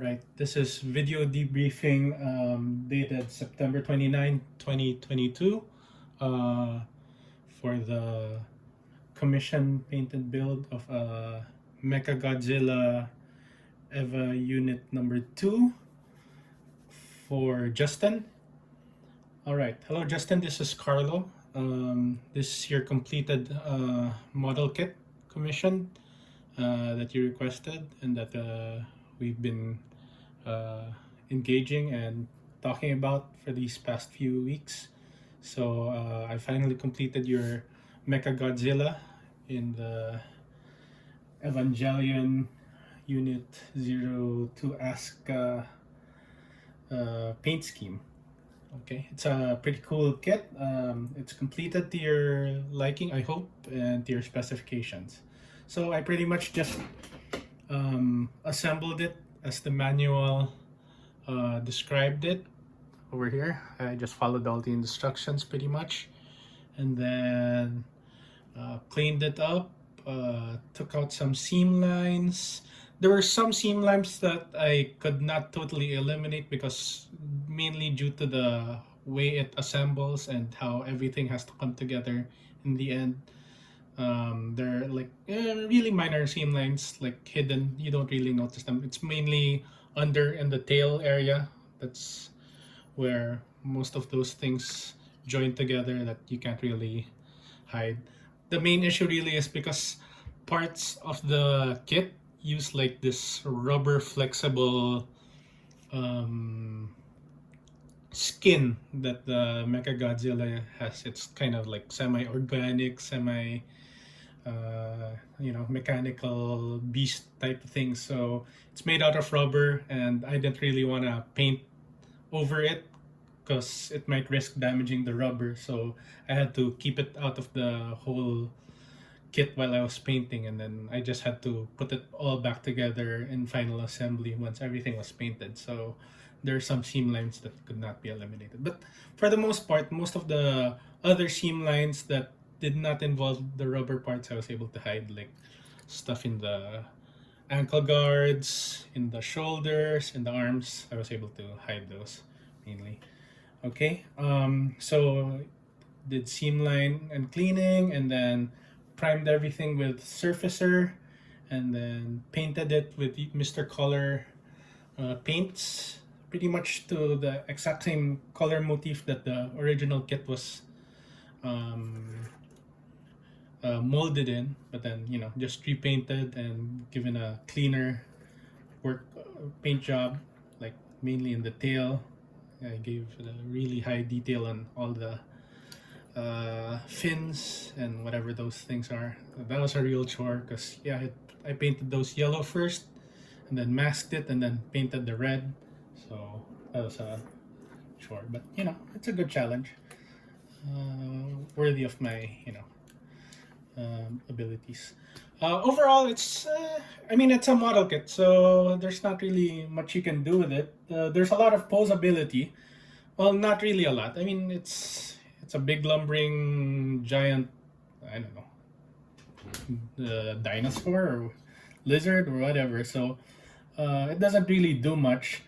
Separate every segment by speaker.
Speaker 1: right, this is video debriefing dated September 29, 2022 for the commission painted build of MechaGodzilla EvaUnit02 for Justin. All right, hello Justin, this is Carlo. This is your completed model kit commission that you requested and that we've been uh, engaging and talking about for these past few weeks. So I finally completed your MechaGodzilla in the Evangelion Unit 02 Ask paint scheme. Okay, it's a pretty cool kit. It's completed to your liking, I hope, and to your specifications. So I pretty much just assembled it as the manual described it over here. I just followed all the instructions pretty much, and then cleaned it up, took out some seam lines. There were some seam lines that I could not totally eliminate because mainly due to the way it assembles and how everything has to come together in the end. They're like really minor seam lines, like hidden. You don't really notice them. It's mainly under in the tail area. That's where most of those things join together that you can't really hide. The main issue really is because parts of the kit use like this rubber flexible skin that the MechaGodzilla has. It's kind of like semi-organic, mechanical beast type of thing. So it's made out of rubber, and I didn't really want to paint over it because it might risk damaging the rubber. So I had to keep it out of the whole kit while I was painting, and then I just had to put it all back together in final assembly once everything was painted. So there are some seam lines that could not be eliminated. But for the most part, most of the other seam lines that did not involve the rubber parts, I was able to hide, like stuff in the ankle guards, in the shoulders, in the arms. I was able to hide those mainly. Okay, so did seam line and cleaning, and then primed everything with surfacer, and then painted it with Mr. Color paints, pretty much to the exact same color motif that the original kit was molded in, but then just repainted and given a cleaner work paint job, like mainly in the tail. I gave a really high detail on all the fins and whatever those things are. That was a real chore because I painted those yellow first, and then masked it, and then painted the red. So that was a chore, but it's a good challenge, worthy of my abilities. Overall, it's it's a model kit, so there's not really much you can do with it. There's a lot of posability. Well, not really a lot. I mean, it's a big lumbering giant. I don't know, dinosaur or lizard or whatever. So it doesn't really do much.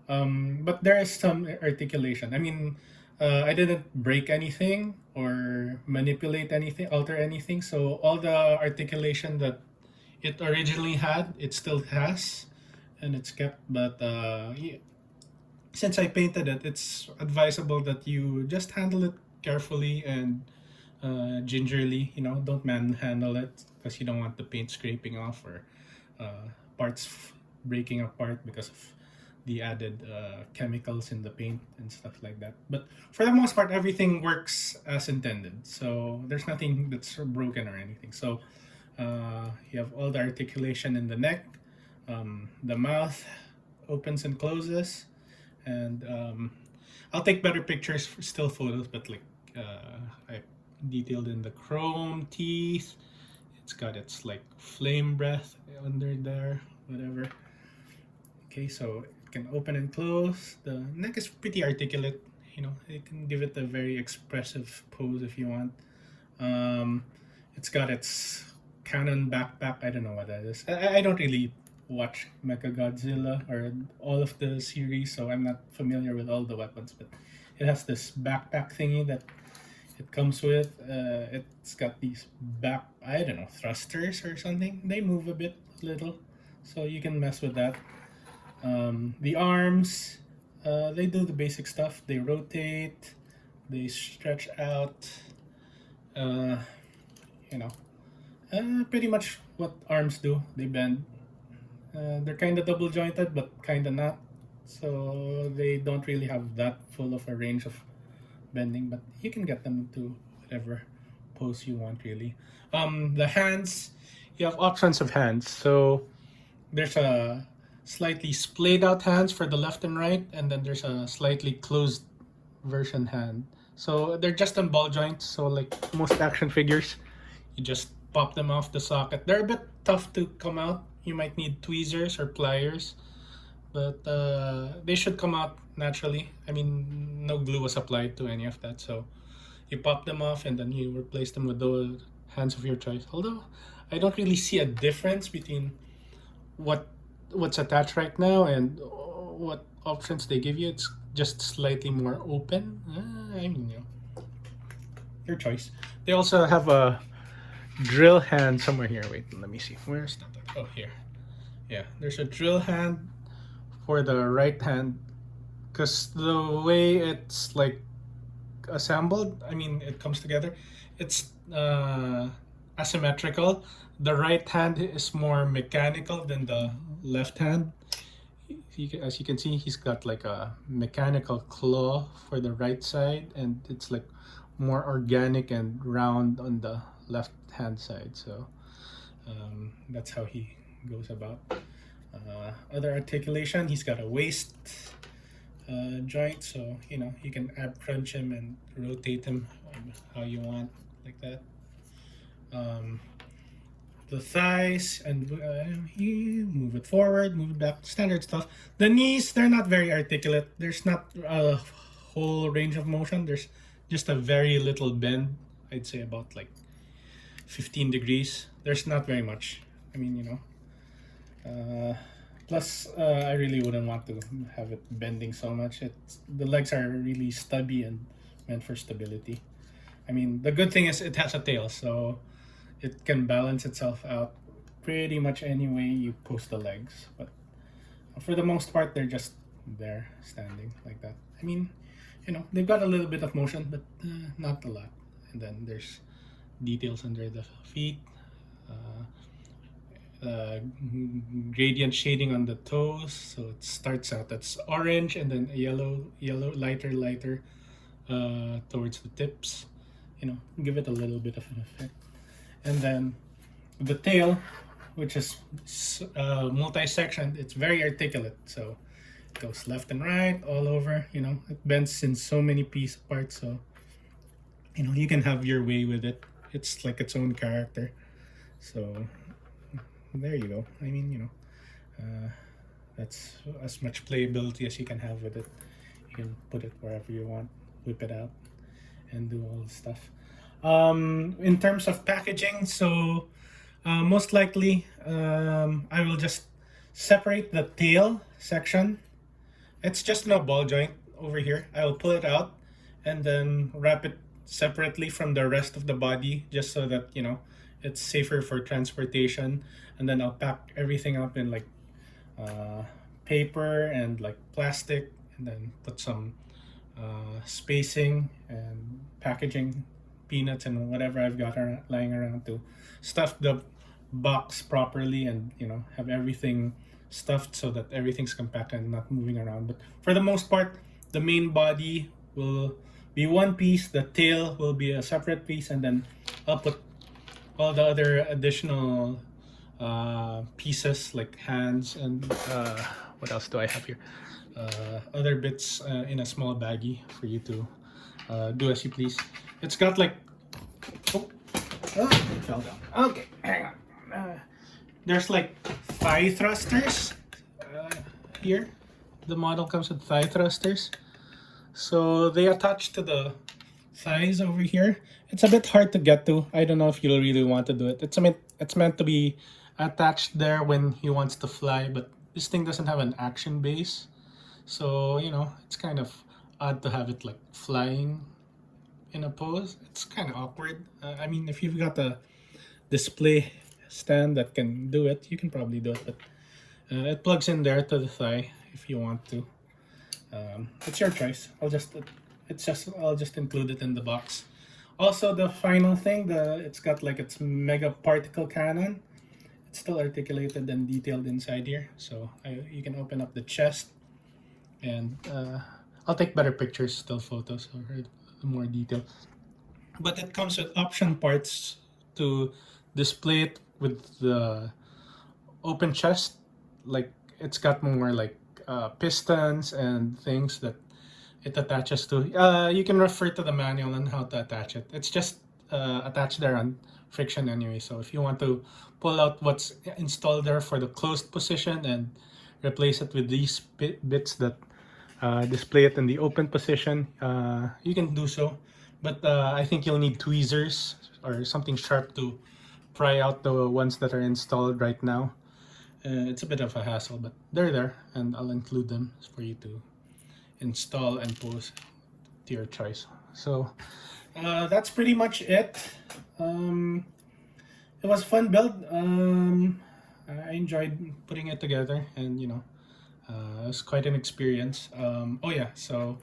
Speaker 1: But there is some articulation. I mean, I didn't break anything or manipulate anything, alter anything. So all the articulation that it originally had, it still has, and it's kept. But since I painted it, it's advisable that you just handle it carefully and gingerly. Don't manhandle it because you don't want the paint scraping off or parts breaking apart because of the added chemicals in the paint and stuff like that. But for the most part, everything works as intended. So there's nothing that's broken or anything. So you have all the articulation in the neck, the mouth opens and closes, and I'll take better pictures for still photos, but like I detailed in the chrome teeth. It's got its like flame breath under there, whatever. Okay, so it can open and close. The neck is pretty articulate. You can give it a very expressive pose if you want. It's got its cannon backpack. I don't know what that is. I don't really watch MechaGodzilla or all of the series, so I'm not familiar with all the weapons. But it has this backpack thingy that it comes with. It's got these back, I don't know, thrusters or something. They move a bit, little, so you can mess with that. The arms, they do the basic stuff. They rotate, they stretch out. Uh, you know, pretty much what arms do. They bend. They're kind of double jointed, but kind of not. So they don't really have that full of a range of bending, but you can get them to whatever pose you want, really. The hands, you have options of hands. So there's a slightly splayed out hands for the left and right, and then there's a slightly closed version hand. So they're just on ball joints. So like most action figures, you just pop them off the socket. They're a bit tough to come out. You might need tweezers or pliers, but they should come out naturally. I mean, no glue was applied to any of that, so you pop them off and then you replace them with the hands of your choice. Although I don't really see a difference between what's attached right now and what options they give you. It's just slightly more open. I mean, your choice. They also have a drill hand somewhere here. Wait, let me see. Where's that? Oh, here. Yeah, there's a drill hand for the right hand, because the way it's like assembled, I mean, it comes together, it's asymmetrical. The right hand is more mechanical than the left hand. As you can see, he's got like a mechanical claw for the right side, and it's like more organic and round on the left hand side. So that's how he goes about. Other articulation, he's got a waist joint, so you can ab crunch him and rotate him how you want, like that. The thighs, and you move it forward, move it back, standard stuff. The knees, they're not very articulate. There's not a whole range of motion. There's just a very little bend. I'd say about like 15 degrees. There's not very much. I mean, plus I really wouldn't want to have it bending so much. The legs are really stubby and meant for stability. I mean, the good thing is it has a tail, so it can balance itself out pretty much any way you post the legs. But for the most part, they're just there standing like that. I mean, they've got a little bit of motion, but not a lot. And then there's details under the feet, gradient shading on the toes. So it starts out that's orange, and then yellow, lighter towards the tips. Give it a little bit of an effect. And then the tail, which is multi-sectioned, it's very articulate. So it goes left and right all over. It bends in so many parts. So you can have your way with it. It's like its own character. So there you go. I mean, that's as much playability as you can have with it. You can put it wherever you want, whip it out, and do all the stuff. In terms of packaging, so most likely I will just separate the tail section. It's just no ball joint over here. I will pull it out and then wrap it separately from the rest of the body, just so that it's safer for transportation. And then I'll pack everything up in like paper and like plastic, and then put some spacing and packaging, peanuts and whatever I've got lying around to stuff the box properly, and have everything stuffed so that everything's compact and not moving around. But for the most part, the main body will be one piece, the tail will be a separate piece, and then I'll put all the other additional pieces like hands and what else do I have here? Other bits in a small baggie for you to do as you please. It's got like it fell down. Okay, hang on. There's like thigh thrusters here. The model comes with thigh thrusters, so they attach to the thighs over here. It's a bit hard to get to. I don't know if you'll really want to do it. It's meant to be attached there when he wants to fly, but this thing doesn't have an action base. So, it's kind of odd to have it like flying in a pose. It's kind of awkward. I mean, if you've got a display stand that can do it, you can probably do it, but it plugs in there to the thigh if you want to. It's your choice. I'll just include it in the box. Also, the final thing, it's got like its mega particle cannon. It's still articulated and detailed inside here, so you can open up the chest, and I'll take better pictures, still photos, or more detail. But it comes with option parts to display it with the open chest. Like, it's got more like pistons and things that it attaches to. You can refer to the manual on how to attach it. It's just attached there on friction anyway. So if you want to pull out what's installed there for the closed position and replace it with these bits that display it in the open position, you can do so. But I think you'll need tweezers or something sharp to pry out the ones that are installed right now. It's a bit of a hassle, but they're there, and I'll include them for you to install and pose to your choice. So that's pretty much it. It was a fun build. I enjoyed putting it together, and it was quite an experience. Oh yeah, so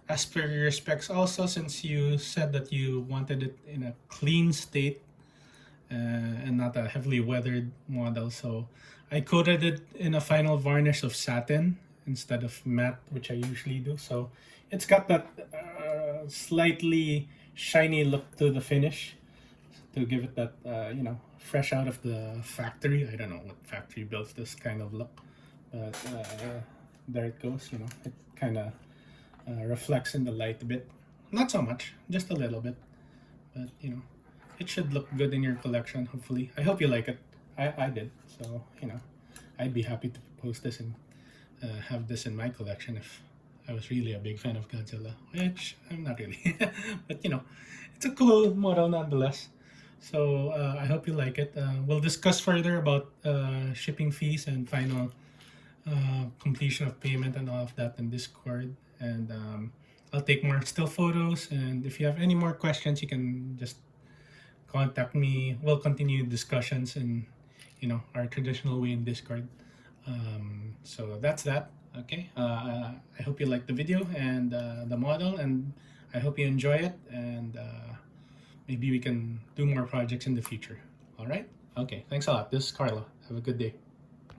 Speaker 1: as per your specs also, since you said that you wanted it in a clean state and not a heavily weathered model, so I coated it in a final varnish of satin instead of matte, which I usually do. So it's got that slightly shiny look to the finish to give it that, fresh out of the factory. I don't know what factory builds this kind of look, but there it goes. It kind of reflects in the light a bit. Not so much, just a little bit. But, it should look good in your collection, hopefully. I hope you like it. I did. So, I'd be happy to post this and have this in my collection if I was really a big fan of Godzilla, which I'm not really. But, it's a cool model nonetheless. So I hope you like it. We'll discuss further about shipping fees and final completion of payment and all of that in Discord. And I'll take more still photos. And if you have any more questions, you can just contact me. We'll continue discussions in our traditional way in Discord. So that's that. Okay. I hope you like the video and the model, and I hope you enjoy it. And maybe we can do more projects in the future. All right. Okay. Thanks a lot. This is Carlo. Have a good day.